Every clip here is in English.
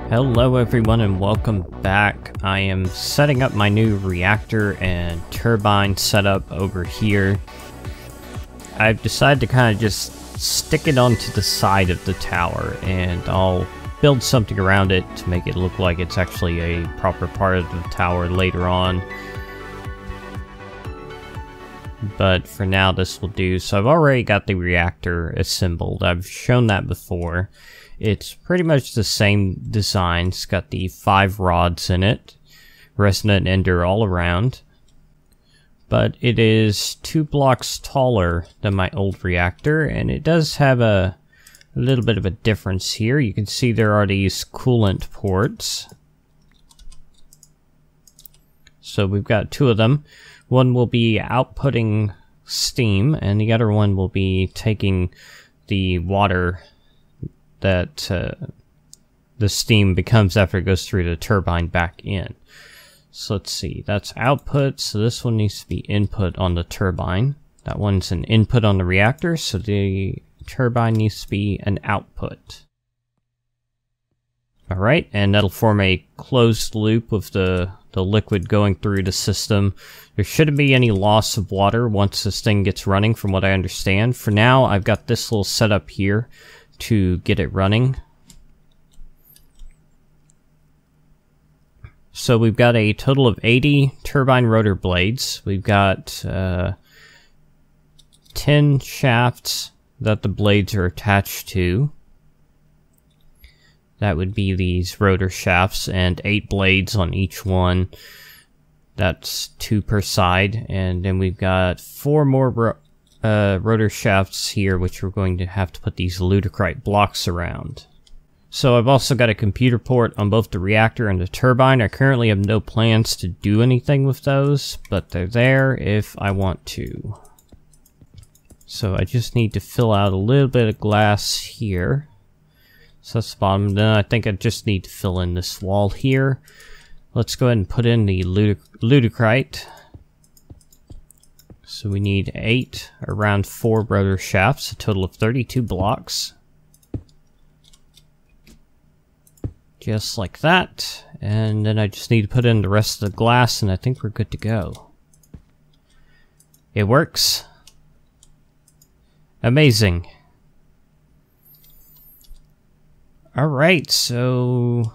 Hello everyone and welcome back. I am setting up my new reactor and turbine setup over here. I've decided to kind of just stick it onto the side of the tower, and I'll build something around it to make it look like it's actually a proper part of the tower later on. But for now this will do. So I've already got the reactor assembled. I've shown that before. It's pretty much the same design. It's got the 5 rods in it, resonant ender all around. But it is 2 blocks taller than my old reactor, and it does have a little bit of a difference here. You can see there are these coolant ports. So we've got 2 of them. One will be outputting steam, and the other one will be taking the water that the steam becomes after it goes through the turbine back in. So let's see, that's output, so this one needs to be input on the turbine. That one's an input on the reactor, so the turbine needs to be an output. Alright, and that'll form a closed loop with the liquid going through the system. There shouldn't be any loss of water once this thing gets running, from what I understand. For now, I've got this little setup here to get it running. So we've got a total of 80 turbine rotor blades. We've got 10 shafts that the blades are attached to. That would be these rotor shafts, and 8 blades on each one. That's 2 per side. And then we've got 4 more rotor shafts here, which we're going to have to put these ludicrite blocks around. So I've also got a computer port on both the reactor and the turbine. I currently have no plans to do anything with those, but they're there if I want to. So I just need to fill out a little bit of glass here. So that's the bottom. Then I think I just need to fill in this wall here. Let's go ahead and put in the ludicrite. So we need 8 around 4 rotor shafts, a total of 32 blocks. Just like that. And then I just need to put in the rest of the glass, and I think we're good to go. It works. Amazing. Alright, so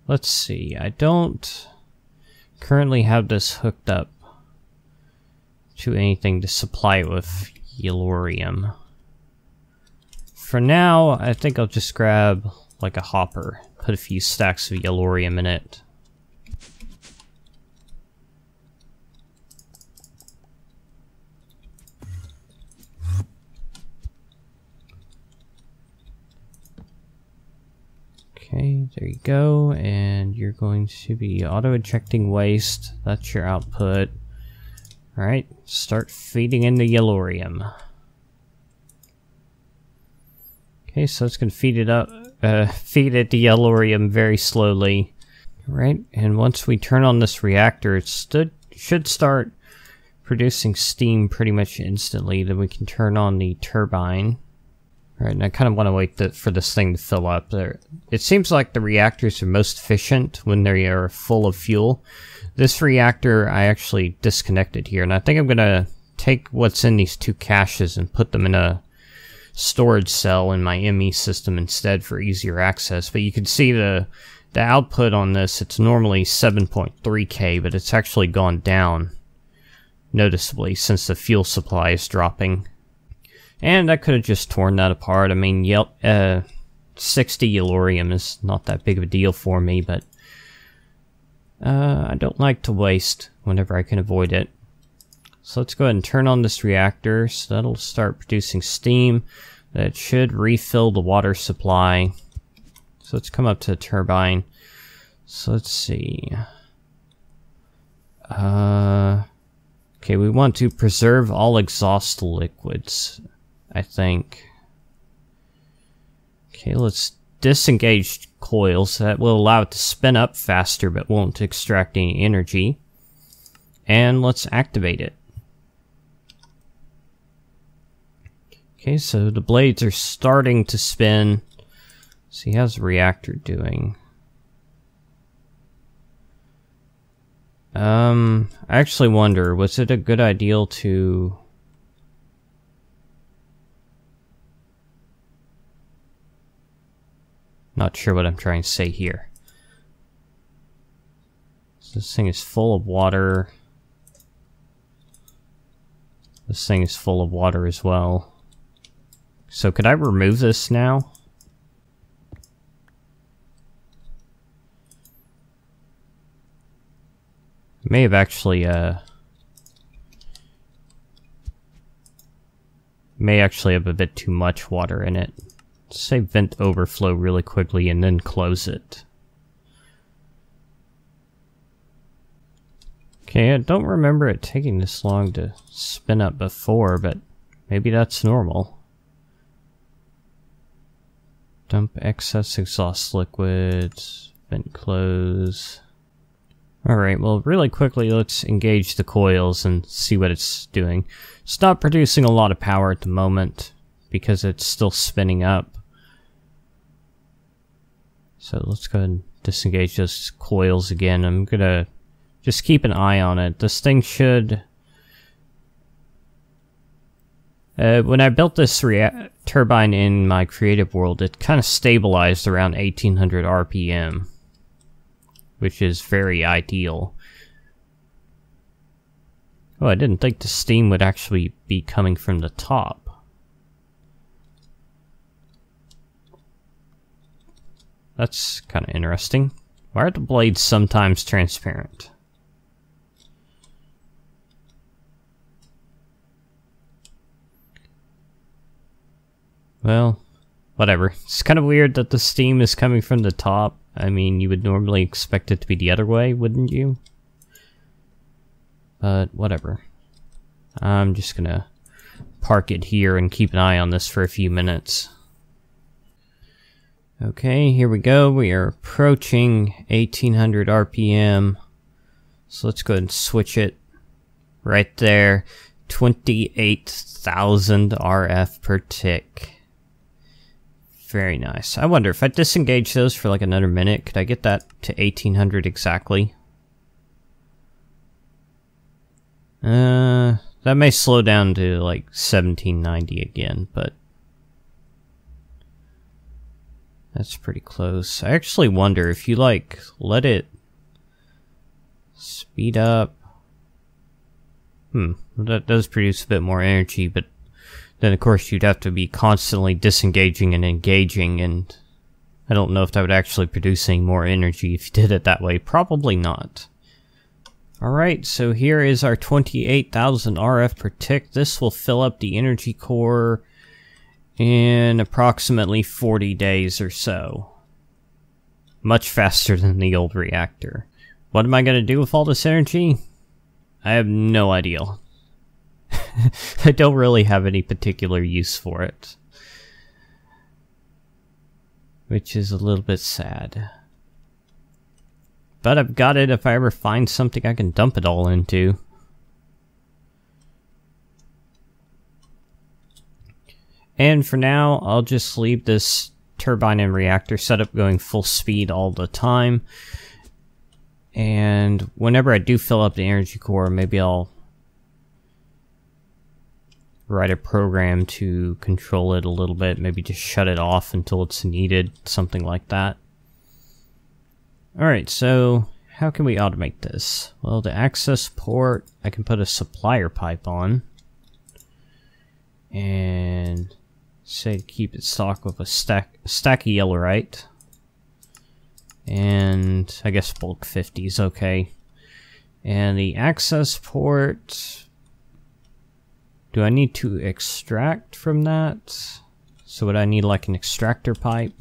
let's see. I don't currently have this hooked up to anything to supply it with yellorium. For now, I think I'll just grab like a hopper, put a few stacks of yellorium in it. Okay, there you go, and you're going to be auto-ejecting waste. That's your output. Alright, start feeding in the yellorium. Okay, so it's going to feed it up, feed it the yellorium very slowly. Alright, and once we turn on this reactor, it should start producing steam pretty much instantly. Then we can turn on the turbine. Alright, and I kind of want to wait for this thing to fill up. There, it seems like the reactors are most efficient when they are full of fuel. This reactor I actually disconnected here, and I think I'm going to take what's in these 2 caches and put them in a storage cell in my ME system instead for easier access. But you can see the output on this, it's normally 7.3K, but it's actually gone down noticeably since the fuel supply is dropping. And I could have just torn that apart. I mean, 60 yellorium is not that big of a deal for me, but I don't like to waste whenever I can avoid it. So let's go ahead and turn on this reactor, so that'll start producing steam. That should refill the water supply. So let's come up to the turbine. So let's see. Okay, we want to preserve all exhaust liquids, I think. Okay, let's disengage coils. That will allow it to spin up faster but won't extract any energy. And let's activate it. Okay, so the blades are starting to spin. See, how's the reactor doing? I actually wonder, was it a good idea to... Not sure what I'm trying to say here. So this thing is full of water. This thing is full of water as well. So could I remove this now? It may have actually, may actually have a bit too much water in it. Say vent overflow really quickly and then close it. Okay, I don't remember it taking this long to spin up before, but maybe that's normal. Dump excess exhaust liquids, vent close. Alright, well really quickly let's engage the coils and see what it's doing. It's not producing a lot of power at the moment because it's still spinning up. So let's go ahead and disengage those coils again. I'm gonna just keep an eye on it. This thing should... when I built this turbine in my creative world, it kind of stabilized around 1800 RPM, which is very ideal. Oh, I didn't think the steam would actually be coming from the top. That's kind of interesting. Why are the blades sometimes transparent? Well, whatever. It's kind of weird that the steam is coming from the top. I mean, you would normally expect it to be the other way, wouldn't you? But whatever. I'm just gonna park it here and keep an eye on this for a few minutes. Okay, here we go. We are approaching 1800 RPM. So let's go ahead and switch it right there. 28,000 RF per tick. Very nice. I wonder if I disengage those for like another minute, could I get that to 1800 exactly? That may slow down to like 1790 again, but that's pretty close. I actually wonder if you like let it speed up. That does produce a bit more energy, but then of course you'd have to be constantly disengaging and engaging, and I don't know if that would actually produce any more energy if you did it that way. Probably not. Alright, so here is our 28,000 RF per tick. This will fill up the energy core in approximately 40 days or so. Much faster than the old reactor. What am I going to do with all this energy? I have no idea. I don't really have any particular use for it. Which is a little bit sad. But I've got it if I ever find something I can dump it all into. And for now, I'll just leave this turbine and reactor setup going full speed all the time. And whenever I do fill up the energy core, maybe I'll write a program to control it a little bit. Maybe just shut it off until it's needed, something like that. Alright, so how can we automate this? Well, the access port, I can put a supplier pipe on. And say to keep it stocked with a stack of yellowite. And I guess bulk 50 is okay. And the access port, do I need to extract from that? So would I need like an extractor pipe?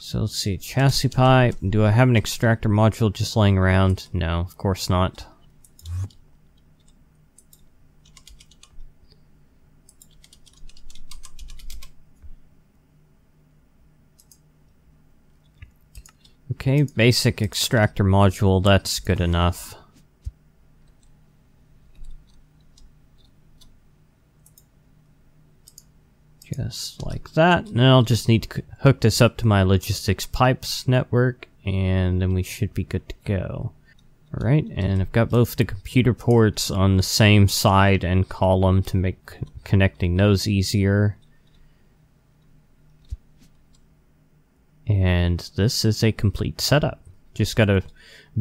So let's see, chassis pipe. Do I have an extractor module just laying around? No, of course not. Okay, basic extractor module, that's good enough. Just like that. Now I'll just need to hook this up to my logistics pipes network, and then we should be good to go. Alright, and I've got both the computer ports on the same side and column to make connecting those easier. And this is a complete setup. Just gotta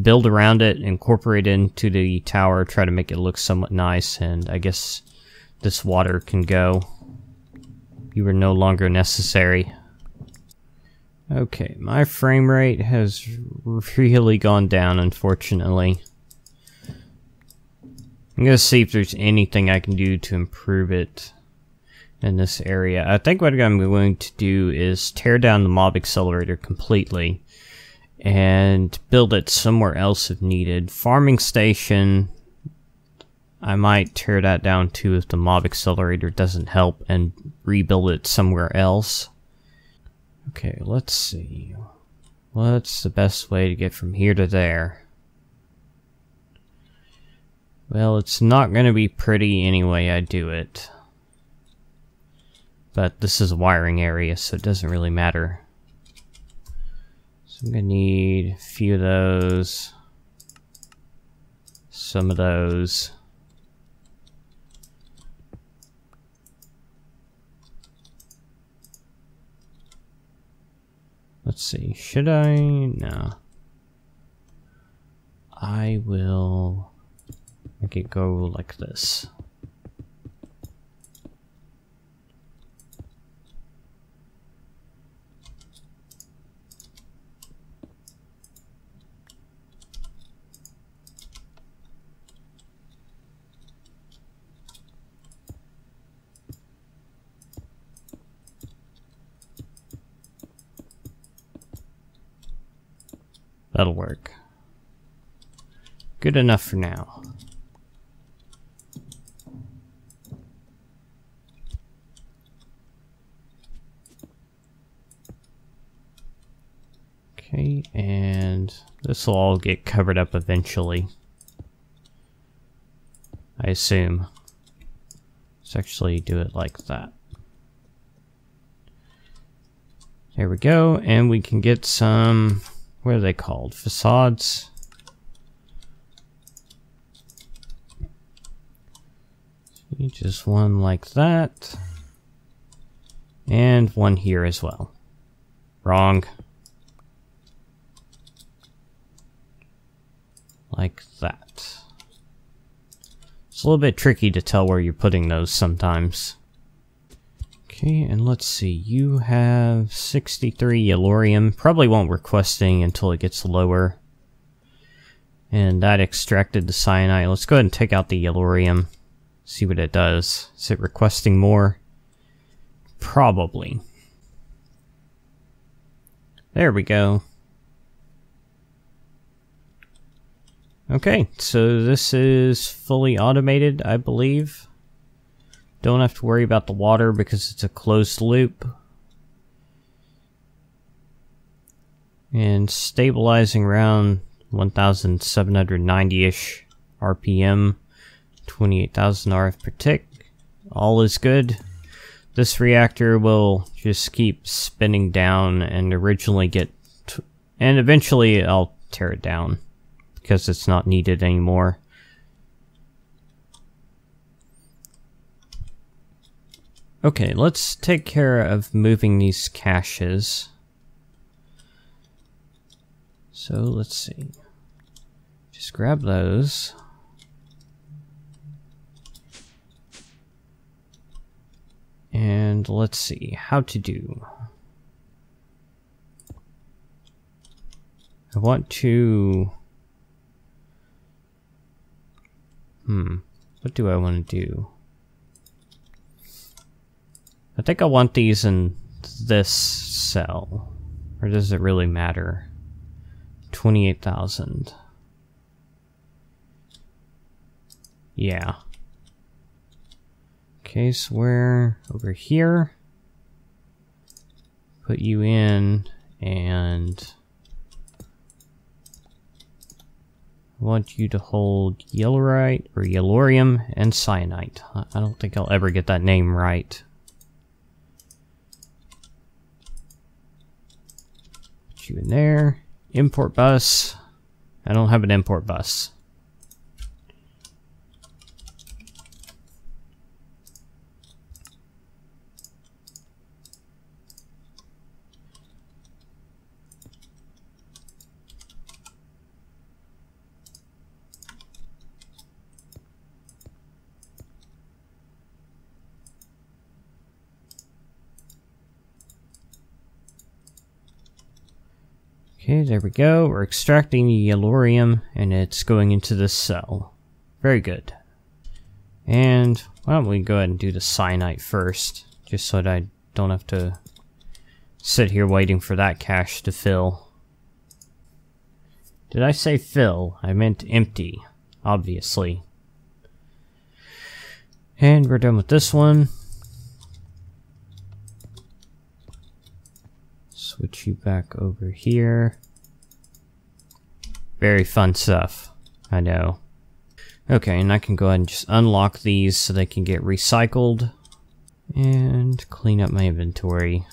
build around it, incorporate it into the tower, try to make it look somewhat nice, and I guess this water can go. You are no longer necessary. Okay, my frame rate has really gone down, unfortunately. I'm gonna see if there's anything I can do to improve it in this area. I think what I'm going to do is tear down the mob accelerator completely and build it somewhere else if needed. Farming station, I might tear that down too if the mob accelerator doesn't help and rebuild it somewhere else. Okay, let's see. What's the best way to get from here to there? Well, it's not going to be pretty any way I do it. But this is a wiring area, so it doesn't really matter. So I'm going to need a few of those. Some of those. Let's see, should I? No. I will make it go like this. That'll work. Good enough for now. Okay, and this will all get covered up eventually. I assume. Let's actually do it like that. There we go, and we can get some... What are they called? Facades? Just one like that. And one here as well. Wrong. Like that. It's a little bit tricky to tell where you're putting those sometimes. Okay, and let's see, you have 63 Yellorium. Probably won't request anything until it gets lower. And that extracted the cyanide. Let's go ahead and take out the Yellorium. See what it does. Is it requesting more? Probably. There we go. Okay, so this is fully automated, I believe. Don't have to worry about the water because it's a closed loop. And stabilizing around 1,790-ish RPM, 28,000 RF per tick. All is good. This reactor will just keep spinning down and and eventually I'll tear it down because it's not needed anymore. Okay, let's take care of moving these caches. So let's see. Just grab those. And let's see how to do. I want to... What do I want to do? I think I want these in this cell. Or does it really matter? 28,000. Yeah. Okay, so we're over here. Put you in, and I want you to hold Yellorite, or Yellorium, and Cyanite. I don't think I'll ever get that name right. Put you in there. Import bus. I don't have an import bus. Okay, there we go. We're extracting the yellorium, and it's going into this cell. Very good. And why don't we go ahead and do the cyanite first, just so that I don't have to sit here waiting for that cache to fill. Did I say fill? I meant empty, obviously. And we're done with this one. Switch you back over here. Very fun stuff, I know. Okay, and I can go ahead and just unlock these so they can get recycled. And clean up my inventory.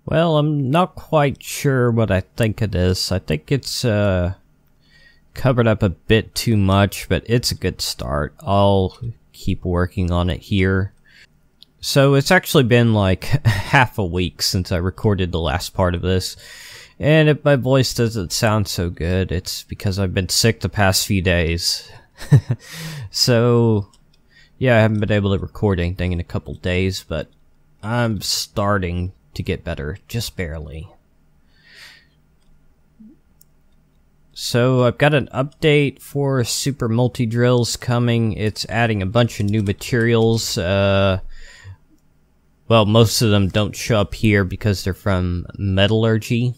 Well, I'm not quite sure what I think it is. I think it's covered up a bit too much, but it's a good start. I'll keep working on it here. So it's actually been like half a week since I recorded the last part of this, and if my voice doesn't sound so good, it's because I've been sick the past few days. So yeah, I haven't been able to record anything in a couple days, but I'm starting to get better, just barely. So I've got an update for Super Multi-Drills coming. It's adding a bunch of new materials. Well, most of them don't show up here because they're from metallurgy.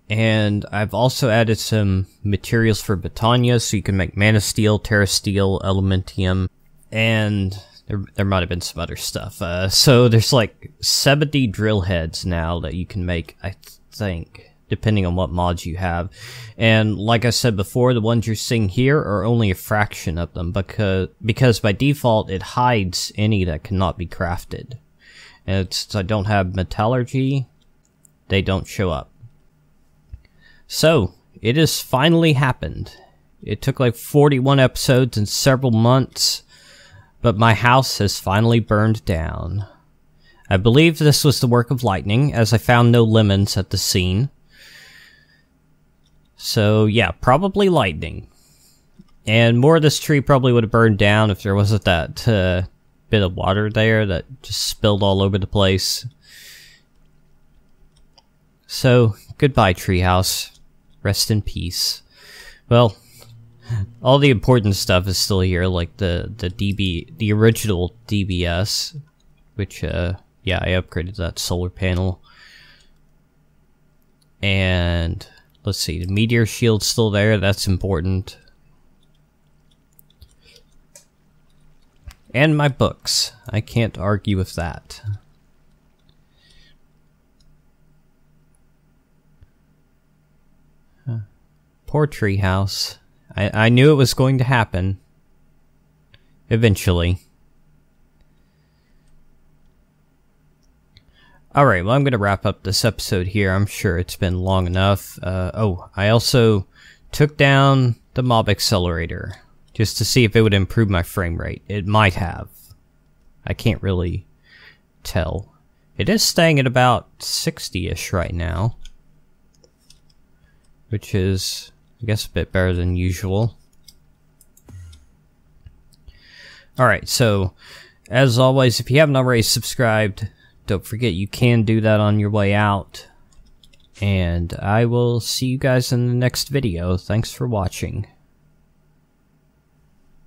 And I've also added some materials for Botania, so you can make mana steel, terra steel, elementium, and there might have been some other stuff. So there's like 70 drill heads now that you can make, I think, depending on what mods you have. And like I said before, the ones you're seeing here are only a fraction of them, because by default it hides any that cannot be crafted. And since I don't have metallurgy, they don't show up. So, it has finally happened. It took like 41 episodes and several months, but my house has finally burned down. I believe this was the work of lightning, as I found no lemons at the scene. So yeah, probably lightning. And more of this tree probably would have burned down if there wasn't that bit of water there that just spilled all over the place. So, goodbye treehouse. Rest in peace. Well, all the important stuff is still here, like the original DBS, which yeah, I upgraded that solar panel. And let's see, the meteor shield's still there, that's important. And my books. I can't argue with that. Huh. Poor treehouse. I knew it was going to happen. Eventually. Alright, well I'm going to wrap up this episode here. I'm sure it's been long enough. Oh, I also took down the mob accelerator. Just to see if it would improve my frame rate. It might have. I can't really tell. It is staying at about 60-ish right now. Which is, I guess, a bit better than usual. Alright, so, as always, if you haven't already subscribed, don't forget you can do that on your way out. And I will see you guys in the next video. Thanks for watching.